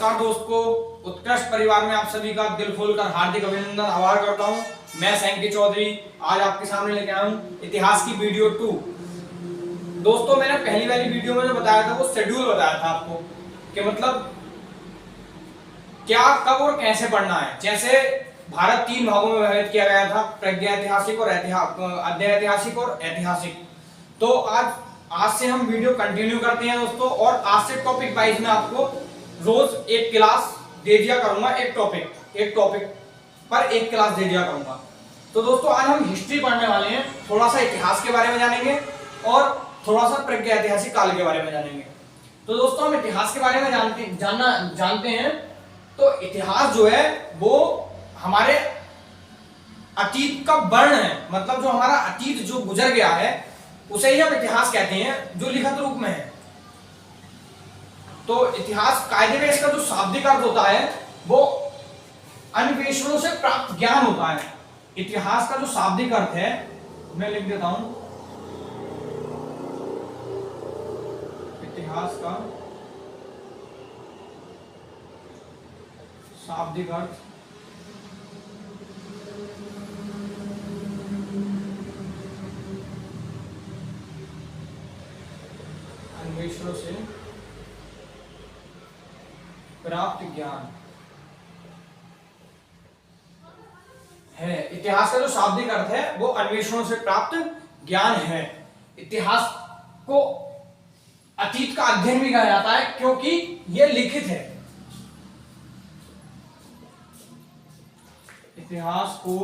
नमस्कार दोस्तों, उत्कृष्ट परिवार में आप सभी का दिल खोलकर हार्दिक अभिनंदन आभार करता हूं। मैं सैंकी चौधरी आज आपके सामने लेके आया हूं इतिहास की वीडियो 2। दोस्तों, मैंने पहली वाली वीडियो में जो बताया था वो शेड्यूल बताया था आपको कि मतलब क्या, कब और कैसे पढ़ना है। जैसे भारत 3 भागों में विभाजित किया गया था, प्रागैतिहासिक और ऐतिहासिक और ऐतिहासिक। तो आज से हम वीडियो कंटिन्यू करते हैं दोस्तों, और आज से टॉपिक वाइज में आपको रोज एक क्लास दे दिया करूंगा। एक टॉपिक पर एक क्लास दे दिया करूंगा। तो दोस्तों, आज हम हिस्ट्री पढ़ने वाले हैं, थोड़ा सा इतिहास के बारे में जानेंगे और थोड़ा सा प्रागैतिहासिक काल के बारे में जानेंगे। तो दोस्तों, हम इतिहास के बारे में जानते हैं। तो इतिहास जो है वो हमारे अतीत का वर्ण है, मतलब जो हमारा अतीत जो गुजर गया है उसे ही हम इतिहास कहते हैं, जो लिखित रूप में है। तो इतिहास कायदे में इसका जो शाब्दिक अर्थ होता है वो अन्वेषणों से प्राप्त ज्ञान होता है। इतिहास का जो शाब्दिक अर्थ है मैं लिख देता हूं, इतिहास का शाब्दिक अर्थ अन्वेषणों से प्राप्त ज्ञान है। इतिहास का जो शाब्दिक अर्थ है वो अन्वेषणों से प्राप्त ज्ञान है। इतिहास को अतीत का अध्ययन भी कहा जाता है क्योंकि यह लिखित है। इतिहास को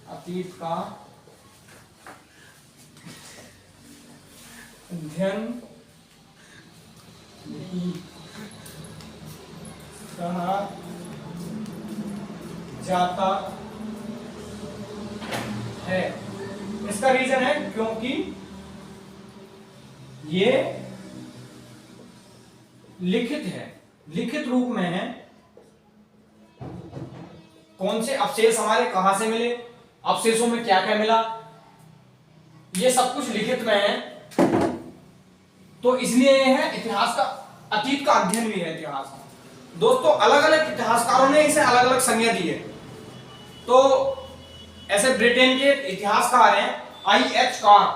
अतीत का अध्ययन भी कहा जाता है। इसका रीजन है क्योंकि ये लिखित है, लिखित रूप में है। कौन से अवशेष हमारे कहां से मिले, अवशेषों में क्या क्या मिला, ये सब कुछ लिखित में है। तो इसलिए ये है इतिहास का, अतीत का अध्ययन भी है इतिहास। दोस्तों, अलग अलग इतिहासकारों ने इसे अलग अलग संज्ञा दी है। तो ऐसे ब्रिटेन के इतिहासकार हैं I.H. कार,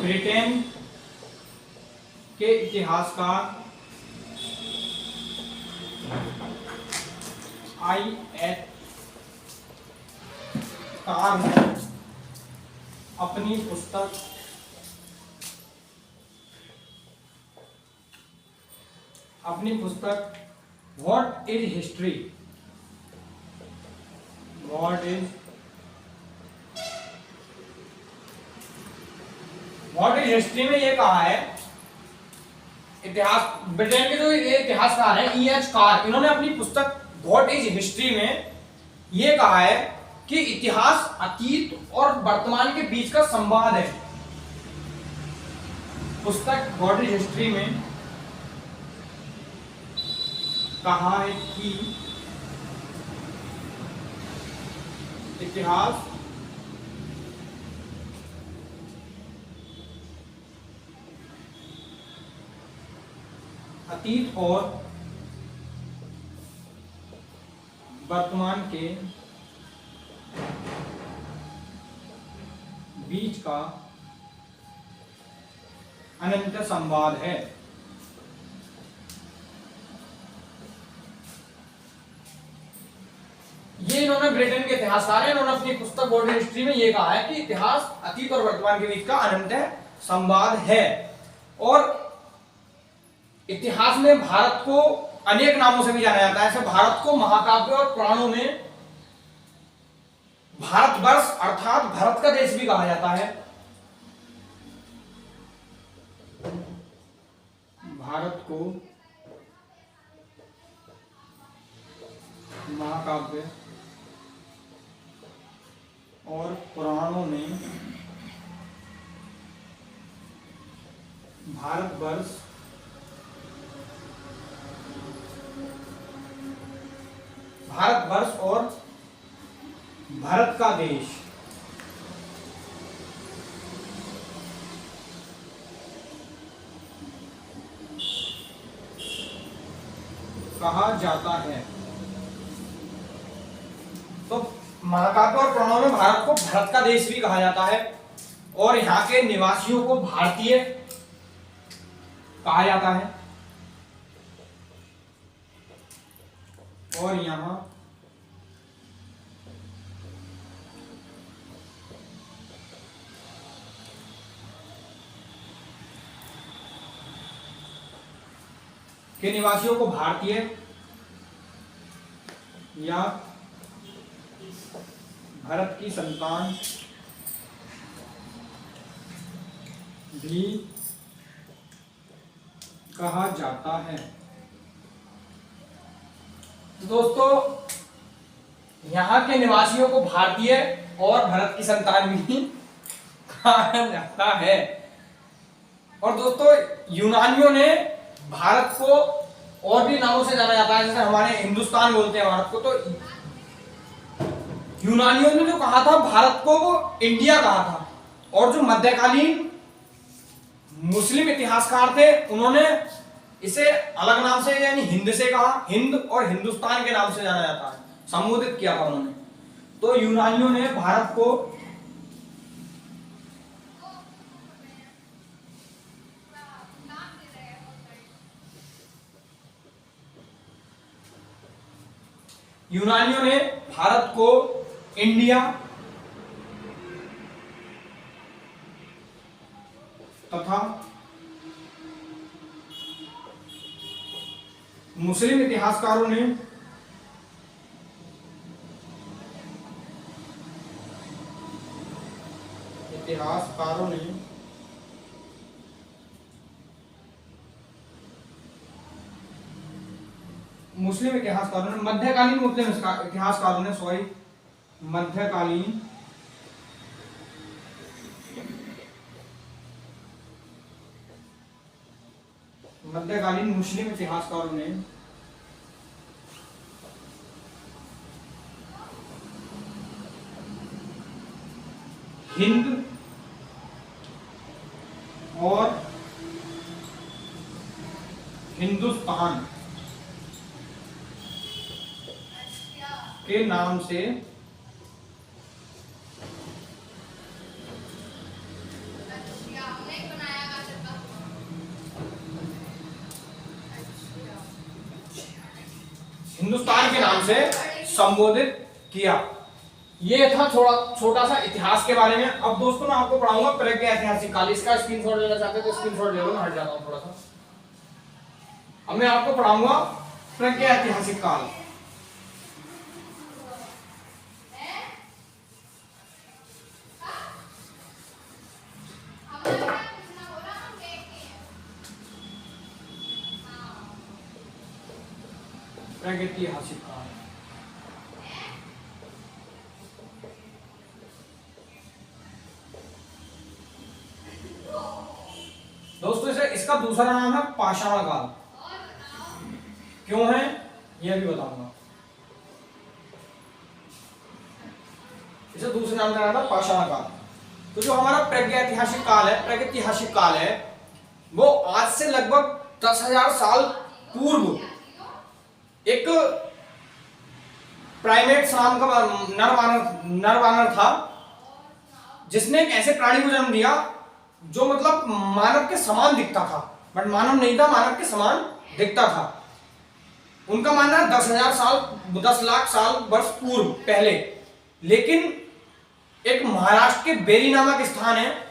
ब्रिटेन के इतिहासकार I.H. कार ने अपनी पुस्तक व्हाट इज हिस्ट्री, में ये कहा है, इतिहास ब्रिटेन के जो ये इतिहासकार हैं E.H. कार, इन्होंने अपनी पुस्तक व्हाट इज हिस्ट्री में ये कहा है कि इतिहास अतीत और वर्तमान के बीच का संवाद है। पुस्तक व्हाट इज हिस्ट्री में कहा है कि इतिहास अतीत और वर्तमान के बीच का अनंत संवाद है। ये इन्होंने ब्रिटेन के इतिहासकार हैं, इन्होंने अपनी पुस्तक व्हाट इज हिस्ट्री में ये कहा है कि इतिहास अतीत और वर्तमान के बीच का अनंत संवाद है। और इतिहास में भारत को अनेक नामों से भी जाना जाता है। ऐसे भारत को महाकाव्य और पुराणों में भारतवर्ष अर्थात भारत का देश भी कहा जाता है। भारत को महाकाव्य और पुराणों में भारतवर्ष और भारत का देश कहा जाता है। तो महाकाव्य और पुराणों में भारत को भारत का देश भी कहा जाता है और यहाँ के निवासियों को भारतीय कहा जाता है। और यहाँ के निवासियों को भारतीय या भारत की संतान भी कहा जाता है। तो दोस्तों यहाँ के निवासियों को भारतीय और भारत की संतान भी कहा जाता है। और दोस्तों यूनानियों ने भारत को और भी नामों से जाना जाता है, जैसे हमारे हिंदुस्तान बोलते हैं भारत को, तो यूनानियों ने जो कहा था भारत को वो इंडिया कहा था। और जो मध्यकालीन मुस्लिम इतिहासकार थे उन्होंने इसे अलग नाम से यानी हिंद से कहा, हिंद और हिंदुस्तान के नाम से जाना जाता है, संबोधित किया था उन्होंने। तो यूनानियों ने भारत को इंडिया तथा मुस्लिम इतिहासकारों ने मध्यकालीन मुस्लिम इतिहासकारों ने मध्यकालीन मुस्लिम इतिहासकारों ने हिंद और हिंदुस्तान के नाम से हिंदुस्तान के नाम से संबोधित किया। ये था छोटा सा इतिहास के बारे में। अब दोस्तों मैं आपको पढ़ाऊंगा प्रागैतिहासिक काल। इसका स्क्रीनशॉट लेना चाहते हैं तो स्क्रीनशॉट ले लो, मैं हट जाता हूं थोड़ा सा। अब मैं आपको पढ़ाऊंगा प्रागैतिहासिक काल। प्रागैतिहासिक काल दोस्तों इसका दूसरा नाम है पाषाण काल। क्यों है यह भी बताऊंगा। इसे दूसरे नाम का था पाषाण काल। तो जो हमारा प्रागैतिहासिक काल है वो आज से लगभग 10,000 साल पूर्व एक प्राइमेट्स नाम का नरवानर था, जिसने एक ऐसे प्राणी को जन्म दिया जो मतलब मानव के समान दिखता था, बट मानव नहीं था, मानव के समान दिखता था। उनका मानना है 10 लाख साल वर्ष पूर्व पहले। लेकिन एक महाराष्ट्र के बेरी नामक स्थान है,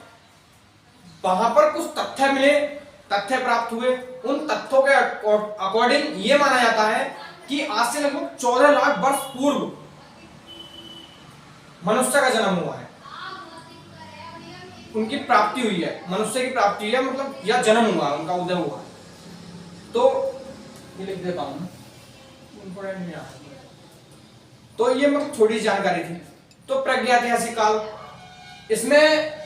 वहां पर कुछ तथ्य प्राप्त हुए। उन तथ्यों के अकॉर्डिंग ये माना जाता है कि आज से लगभग 14 लाख वर्ष पूर्व मनुष्य का जन्म हुआ है, उनकी प्राप्ति हुई है, मनुष्य की प्राप्ति हुई है, मतलब या जन्म हुआ, उनका उदय हुआ। तो ये लिख देता हूं, तो ये मतलब थोड़ी जानकारी थी। तो प्रागैतिहासिक काल, इसमें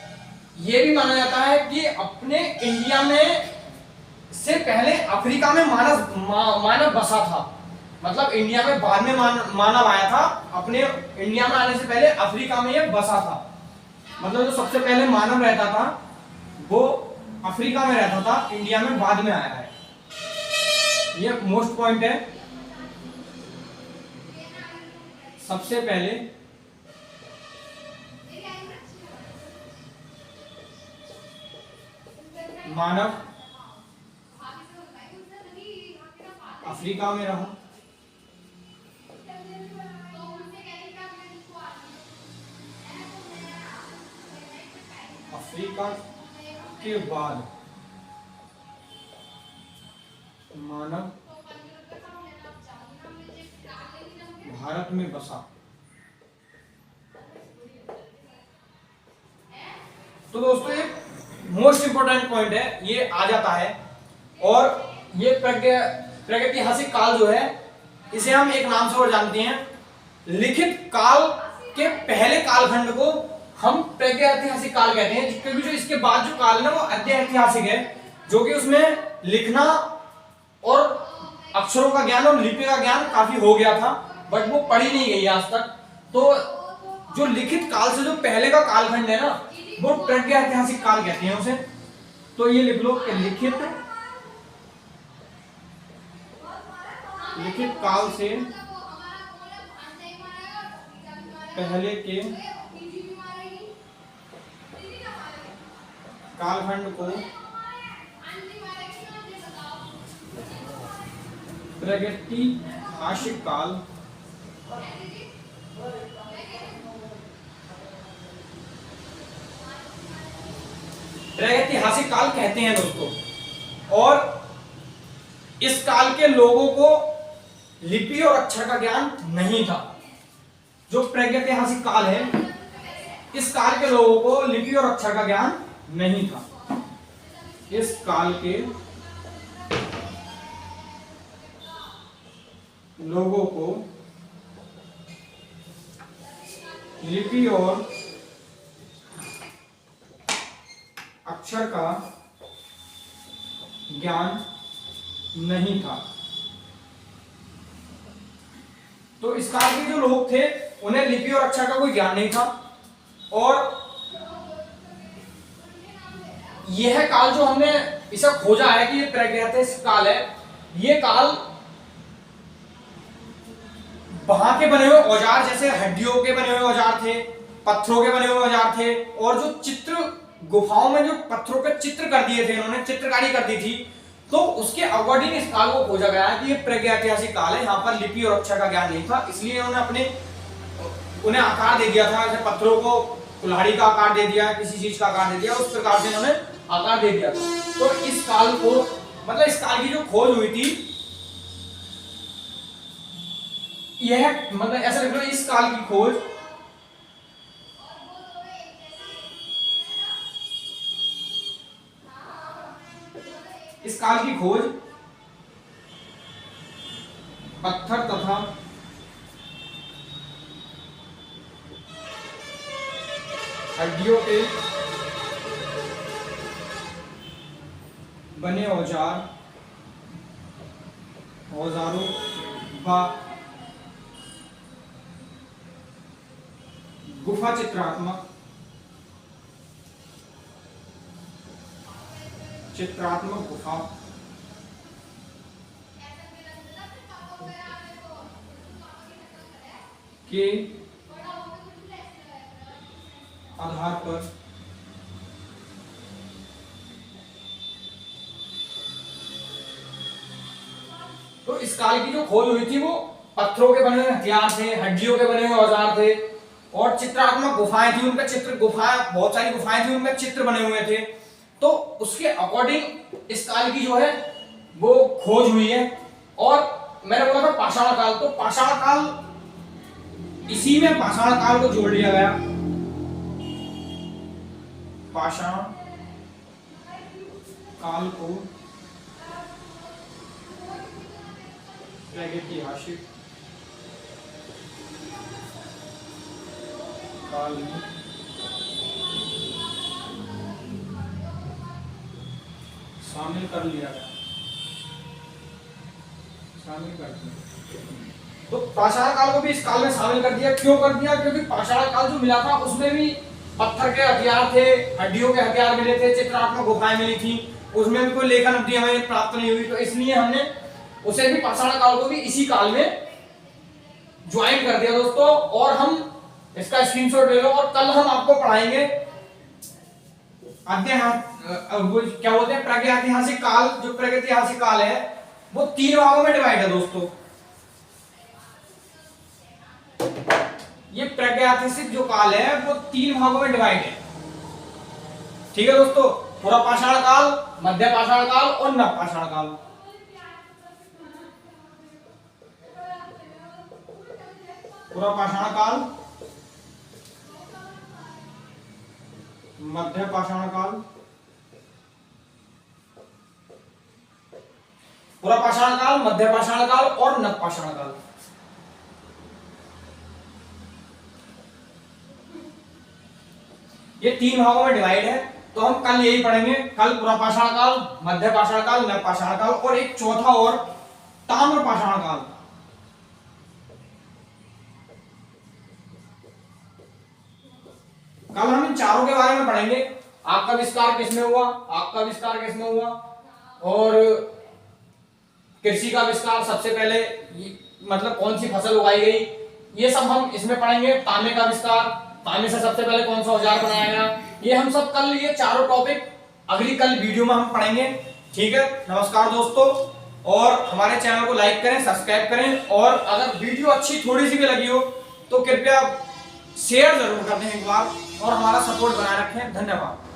यह भी माना जाता है कि अपने इंडिया में से पहले अफ्रीका में मानव बसा था। मतलब इंडिया में बाद में मानव आया था, अपने इंडिया में आने से पहले अफ्रीका में यह बसा था। मतलब जो सबसे पहले मानव रहता था वो अफ्रीका में रहता था, इंडिया में बाद में आया है। ये मोस्ट पॉइंट है। सबसे पहले मानव अफ्रीका में रहा। अफ्रीका के बाद मानव भारत में बसा। तो दोस्तों एक मोस्ट इंपोर्टेंट पॉइंट है, ये आ जाता है। और ये प्रागैतिहासिक काल जो है इसे हम एक नाम से और जानते हैं, लिखित काल के पहले कालखंड को हम प्रागैतिहासिक काल कहते हैं, क्योंकि जो इसके बाद जो काल है वो अत्यैतिहासिक है, जो कि उसमें लिखना और अक्षरों का ज्ञान और लिपि का ज्ञान काफी हो गया था, बट वो पढ़ी नहीं गई आज तक। तो जो लिखित काल से जो पहले का कालखंड है ना, वो प्रागैतिहासिक काल कहते हैं उसे। तो ये लिख लो कि लिखित काल से पहले के कालखंड को प्रागैतिहासिक काल प्रागैतिहासिक काल कहते हैं दोस्तों। और इस काल के लोगों को लिपि और अक्षर का ज्ञान नहीं था। जो प्रागैतिहासिक काल है, इस काल के लोगों को लिपि और अक्षर का ज्ञान नहीं था। इस काल के लोगों को लिपि और अक्षर का ज्ञान नहीं था। तो इस काल के जो लोग थे उन्हें लिपि और अक्षर का कोई ज्ञान नहीं था। और यह काल जो हमने इसे खोजा है कि ये प्रागैतिहासिक काल है, ये काल वहां के बने हुए औजार, जैसे हड्डियों के बने हुए औजार थे, पत्थरों के बने हुए औजार थे, और जो चित्र गुफाओं में जो पत्थरों पे चित्र कर दिए थे, इन्होंने चित्रकारी कर दी थी, तो उसके अकॉर्डिंग इस काल को खोजा गया है कि ये प्रागैतिहासिक काल है। यहाँ पर लिपि और अक्षर का ज्ञान नहीं था, इसलिए उन्होंने उन्हें आकार दे दिया था, जैसे पत्थरों को कुल्हाड़ी का आकार दे दिया, किसी चीज का आकार दे दिया, उस प्रकार से इन्होंने आकार दे दिया था। तो इस काल को, मतलब इस काल की जो खोज हुई थी, यह मतलब ऐसा लिख लो, इस काल की खोज पत्थर तथा हड्डियों के बने औजारों व गुफा चित्रात्मक गुफा के आधार पर तो इस काल की जो खोज हुई थी वो पत्थरों के बने हुए हथियार थे, हड्डियों के बने हुए औजार थे, और चित्रात्मक गुफाएं थी, उनका चित्र गुफाएं, बहुत सारी गुफाएं थी, उनमें चित्र बने हुए थे। तो उसके अकॉर्डिंग इस काल की जो है वो खोज हुई है। और मैंने बोला था पाषाण काल, तो पाषाण काल, इसी में पाषाण काल को जोड़ लिया गया। पाषाण काल को प्रागैतिहासिक काल में शामिल कर लिया गया, शामिल कर दिया। तो पाषाण काल को भी इस काल में शामिल कर दिया। क्यों कर दिया? क्योंकि पाषाण काल जो मिला था उसमें भी पत्थर के हथियार थे, हड्डियों के हथियार मिले थे, चित्रात्मक गुफाएं मिली थी, उसमें भी कोई लेखन अवधि हमें प्राप्त नहीं हुई, तो इसलिए हमने उसे भी पाषाण काल को भी इसी काल में ज्वाइन कर दिया दोस्तों, और हम इसका स्क्रीनशॉट ले लो, और कल हम आपको पढ़ाएंगे क्या बोलते हैं प्रागैतिहासिक काल। जो प्रागैतिहासिक काल है वो 3 भागों में डिवाइड है दोस्तों। ये प्रागैतिहासिक जो काल है वो 3 भागों में डिवाइड है, ठीक है दोस्तों। पूरा पाषाण काल, मध्य पाषाण काल और नव पाषाण काल। पूरा पाषाण काल, मध्य पाषाण काल, पूरा पाषाण काल, मध्य पाषाण काल और नव पाषाण काल। ये 3 भागों में डिवाइड है, तो हम कल यही पढ़ेंगे। कल पूरा पाषाण काल, मध्य पाषाण काल, नव पाषाण काल और एक चौथा और ताम्र पाषाण काल। कल हम इन चारों के बारे में पढ़ेंगे। आग का विस्तार किसमें हुआ, आग का विस्तार किसमें हुआ, और कृषि का विस्तार सबसे पहले मतलब कौन सी फसल उगाई गई, ये सब हम इसमें पढ़ेंगे। तांबे का विस्तार, तांबे से सबसे पहले कौन सा औजार बनाया गया, ये हम सब कल ये चारों टॉपिक अगली कल वीडियो में हम पढ़ेंगे, ठीक है। नमस्कार दोस्तों, और हमारे चैनल को लाइक करें, सब्सक्राइब करें, और अगर वीडियो अच्छी थोड़ी सी भी लगी हो तो कृपया शेयर जरूर कर दें एक बार, और हमारा सपोर्ट बनाए रखें। धन्यवाद।